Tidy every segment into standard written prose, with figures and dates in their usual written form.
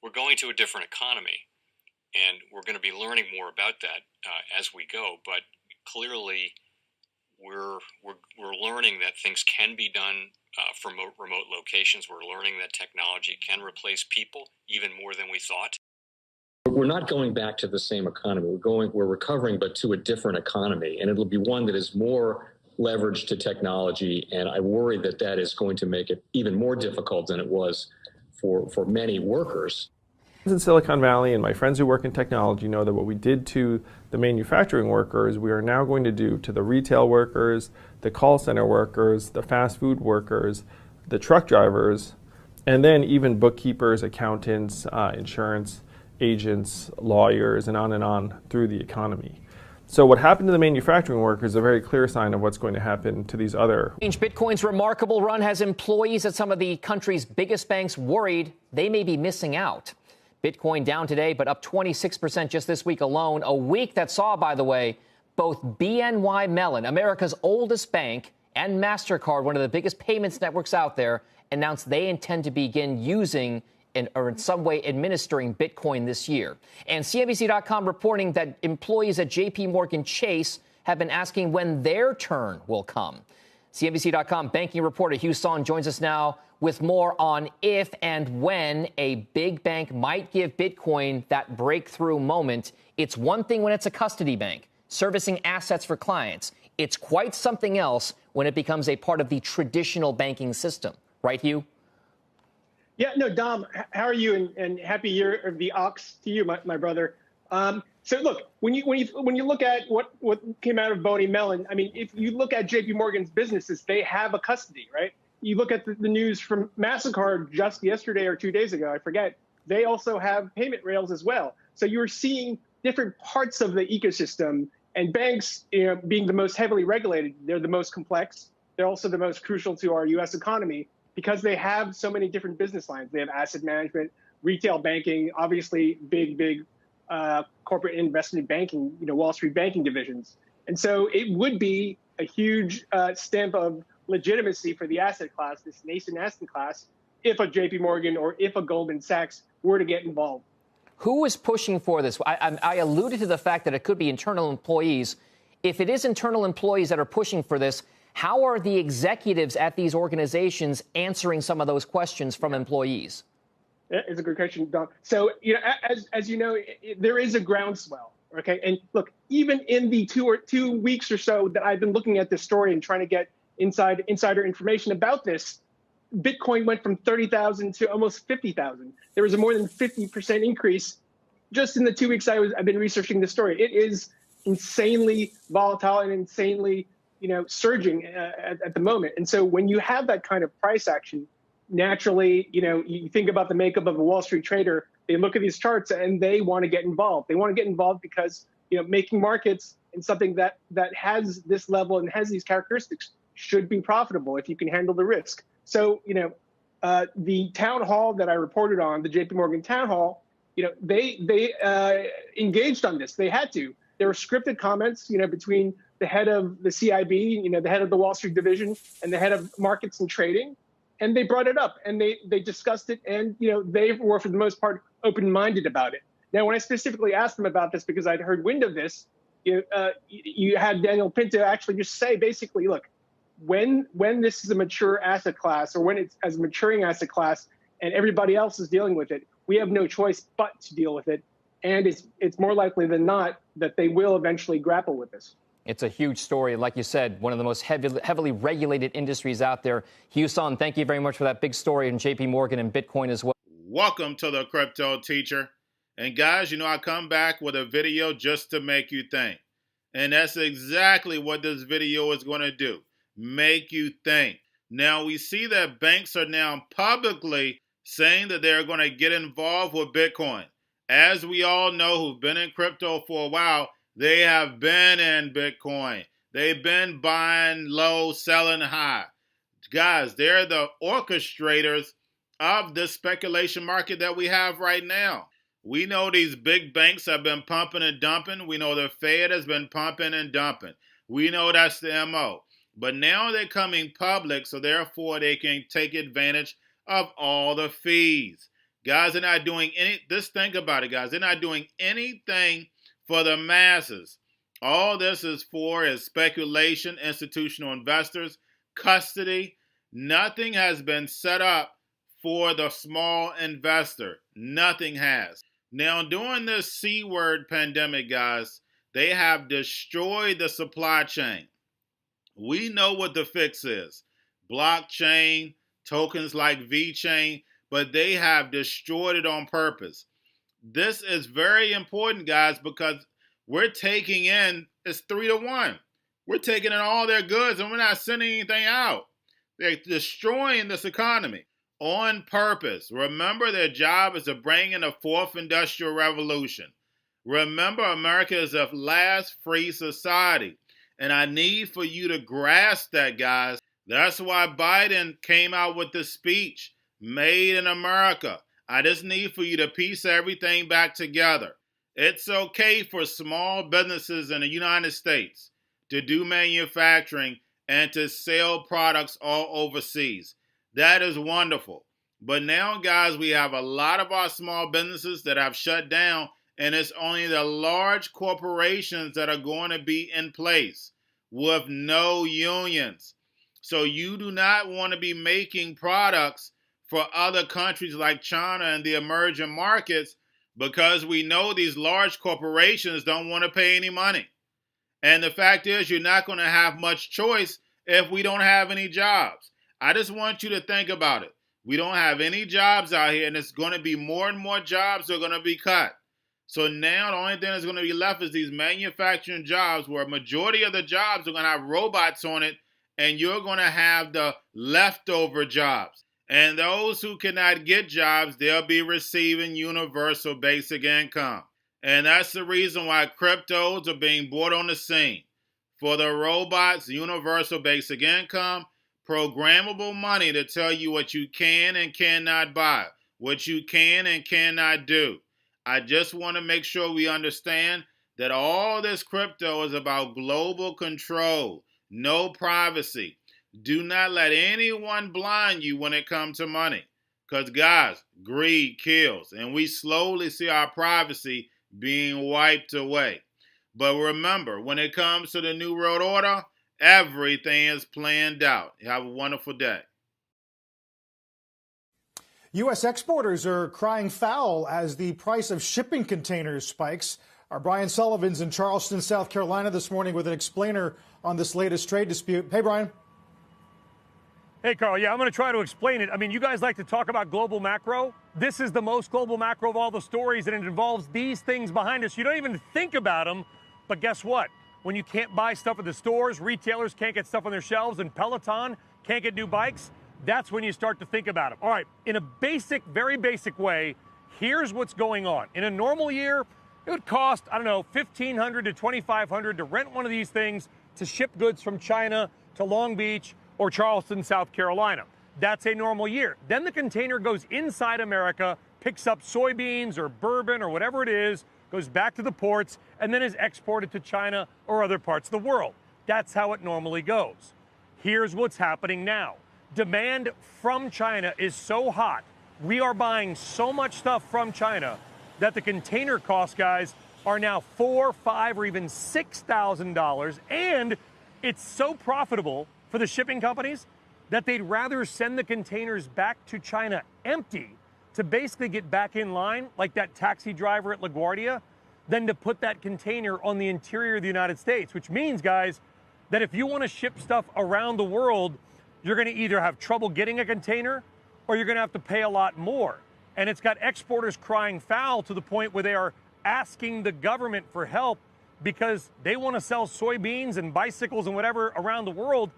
we're going to a different economy, and we're going to be learning more about that as we go. But clearly, we're learning that things can be done from remote locations. We're learning that technology can replace people even more than we thought. We're not going back to the same economy. We're recovering, but to a different economy, and it'll be one that is more leveraged to technology. And I worry that that is going to make it even more difficult than it was for many workers. In Silicon Valley, and my friends who work in technology know that what we did to the manufacturing workers, we are now going to do to the retail workers, the call center workers, the fast food workers, the truck drivers, and then even bookkeepers, accountants, insurance agents, lawyers, and on through the economy. So what happened to the manufacturing workers is a very clear sign of what's going to happen to these other. Bitcoin's remarkable run has employees at some of the country's biggest banks worried they may be missing out. Bitcoin down today, but up 26% just this week alone. A week that saw, by the way, both BNY Mellon, America's oldest bank, and MasterCard, one of the biggest payments networks out there, announced they intend to begin using or in some way administering Bitcoin this year. And CNBC.com reporting that employees at JP Morgan Chase have been asking when their turn will come. CNBC.com banking reporter Hugh Son joins us now with more on if and when a big bank might give Bitcoin that breakthrough moment. It's one thing when it's a custody bank, servicing assets for clients. It's quite something else when it becomes a part of the traditional banking system. Right, Hugh? Yeah, no, Dom, how are you? And happy year of the ox to you, my brother. So look, when you look at what came out of BNY Mellon, I mean, if you look at JP Morgan's businesses, they have a custody, right? You look at the news from MasterCard just yesterday or 2 days ago, I forget, they also have payment rails as well. So you're seeing different parts of the ecosystem, and banks, being the most heavily regulated, they're the most complex. They're also the most crucial to our U.S. economy, because they have so many different business lines. They have asset management, retail banking, obviously big corporate investment banking, Wall Street banking divisions. And so it would be a huge stamp of legitimacy for the asset class, this nascent asset class, if a JP Morgan or if a Goldman Sachs were to get involved. Who is pushing for this? I alluded to the fact that it could be internal employees. If it is internal employees that are pushing for this, how are the executives at these organizations answering some of those questions from employees? It's a good question, Don. So, as you know, there is a groundswell. Okay. And look, even in the 2 weeks or so that I've been looking at this story and trying to get insider information about this, Bitcoin went from 30,000 to almost 50,000. There was a more than 50% increase just in the 2 weeks I've been researching this story. It is insanely volatile and insanely surging at the moment. And so when you have that kind of price action, naturally, you think about the makeup of a Wall Street trader, they look at these charts and they want to get involved. They want to get involved because, making markets in something that has this level and has these characteristics should be profitable if you can handle the risk. So, the town hall that I reported on, the JP Morgan town hall, they engaged on this. They had to. There were scripted comments, between the head of the CIB, the head of the Wall Street division, and the head of markets and trading. And they brought it up and they discussed it. And, they were, for the most part, open-minded about it. Now, when I specifically asked them about this, because I'd heard wind of this, you had Daniel Pinto actually just say, basically, look, when this is a mature asset class, or when it's as a maturing asset class and everybody else is dealing with it, we have no choice but to deal with it. And it's more likely than not that they will eventually grapple with this. It's a huge story. Like you said, one of the most heavily regulated industries out there. Hugh Son, thank you very much for that big story in JP Morgan and Bitcoin as well. Welcome to the Crypto Teacher. And guys, I come back with a video just to make you think. And that's exactly what this video is going to do. Make you think. Now, we see that banks are now publicly saying that they're going to get involved with Bitcoin. As we all know, who've been in crypto for a while, they have been in Bitcoin. They've been buying low, selling high. Guys, they're the orchestrators of this speculation market that we have right now. We know these big banks have been pumping and dumping. We know the Fed has been pumping and dumping. We know that's the MO. But now they're coming public, so therefore they can take advantage of all the fees. Guys, they're not doing just think about it, guys. They're not doing anything for the masses. All this is for is speculation, institutional investors, custody. Nothing has been set up for the small investor. Nothing has. Now, during this C-word pandemic, guys, they have destroyed the supply chain. We know what the fix is. Blockchain, tokens like VeChain, but they have destroyed it on purpose. This is very important, guys, because we're taking in, it's 3-1. We're taking in all their goods and we're not sending anything out. They're destroying this economy on purpose. Remember, their job is to bring in a fourth industrial revolution. Remember, America is the last free society. And I need for you to grasp that, guys. That's why Biden came out with the speech, Made in America. I just need for you to piece everything back together. It's okay for small businesses in the United States to do manufacturing and to sell products all overseas. That is wonderful. But now, guys, we have a lot of our small businesses that have shut down, and it's only the large corporations that are going to be in place with no unions. So you do not want to be making products for other countries like China and the emerging markets, because we know these large corporations don't want to pay any money. And the fact is, you're not going to have much choice if we don't have any jobs. I just want you to think about it. We don't have any jobs out here, and it's going to be more and more jobs that are going to be cut. So now the only thing that's going to be left is these manufacturing jobs, where a majority of the jobs are going to have robots on it, and you're going to have the leftover jobs. And those who cannot get jobs, they'll be receiving universal basic income. And that's the reason why cryptos are being brought on the scene. For the robots, universal basic income, programmable money to tell you what you can and cannot buy, what you can and cannot do. I just want to make sure we understand that all this crypto is about global control, no privacy. Do not let anyone blind you when it comes to money. Because, guys, greed kills. And we slowly see our privacy being wiped away. But remember, when it comes to the New World Order, everything is planned out. Have a wonderful day. U.S. exporters are crying foul as the price of shipping containers spikes. Our Brian Sullivan's in Charleston, South Carolina this morning with an explainer on this latest trade dispute. Hey, Brian. Hey, Carl. Yeah, I'm going to try to explain it. I mean, you guys like to talk about global macro. This is the most global macro of all the stories, and it involves these things behind us. You don't even think about them, but guess what? When you can't buy stuff at the stores, retailers can't get stuff on their shelves, and Peloton can't get new bikes, that's when you start to think about them. All right, in a basic, very basic way, here's what's going on. In a normal year, it would cost, I don't know, $1,500 to $2,500 to rent one of these things to ship goods from China to Long Beach or Charleston, South Carolina. That's a normal year. Then the container goes inside America, picks up soybeans or bourbon or whatever it is, goes back to the ports, and then is exported to China or other parts of the world. That's how it normally goes. Here's what's happening now. Demand from China is so hot. We are buying so much stuff from China that the container costs, guys, are now $4,000, $5,000, or even $6,000. And it's so profitable for the shipping companies that they'd rather send the containers back to China empty to basically get back in line, like that taxi driver at LaGuardia, than to put that container on the interior of the United States, which means, guys, that if you want to ship stuff around the world, you're going to either have trouble getting a container or you're going to have to pay a lot more. And it's got exporters crying foul to the point where they are asking the government for help because they want to sell soybeans and bicycles and whatever around the world,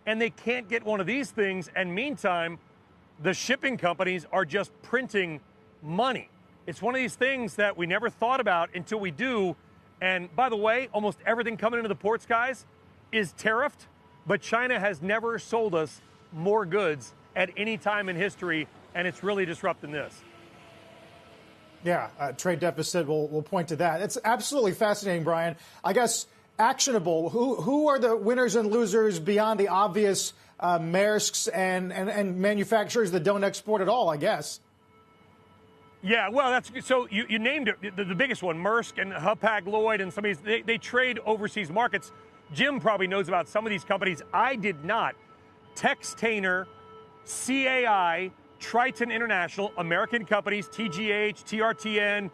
and they can't get one of these things. And meantime, the shipping companies are just printing money. It's one of these things that we never thought about until we do. And by the way, almost everything coming into the ports, guys, is tariffed, but China has never sold us more goods at any time in history, and it's really disrupting this. Yeah, trade deficit, we'll point to that. It's absolutely fascinating, Brian. I guess actionable, who are the winners and losers beyond the obvious Maersks and manufacturers that don't export at all, I guess? Yeah, well, that's so you named it the biggest one, Maersk and Hapag-Lloyd and some of these. They trade overseas markets. Jim probably knows about some of these companies. I did not. Textainer, CAI, Triton International, American companies, TGH, TRTN,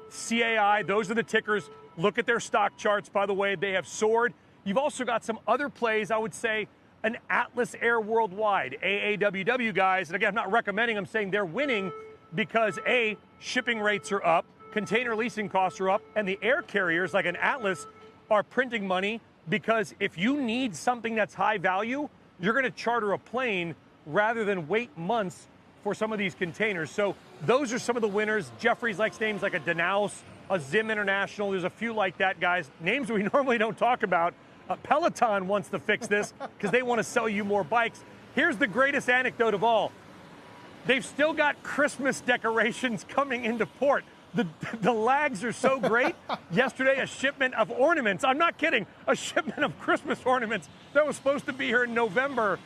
CAI, those are the tickers. Look at their stock charts, by the way. They have soared. You've also got some other plays, I would say, an Atlas Air Worldwide, AAWW guys. And again, I'm not recommending, I'm saying they're winning because A, shipping rates are up, container leasing costs are up, and the air carriers like an Atlas are printing money because if you need something that's high value, you're going to charter a plane rather than wait months for some of these containers. So those are some of the winners. Jeffries likes names like a Danaus, a Zim International. There's a few like that, guys. Names we normally don't talk about. Peloton wants to fix this because they want to sell you more bikes. Here's the greatest anecdote of all. They've still got Christmas decorations coming into port. The lags are so great. Yesterday, a shipment of ornaments. I'm not kidding. A shipment of Christmas ornaments that was supposed to be here in November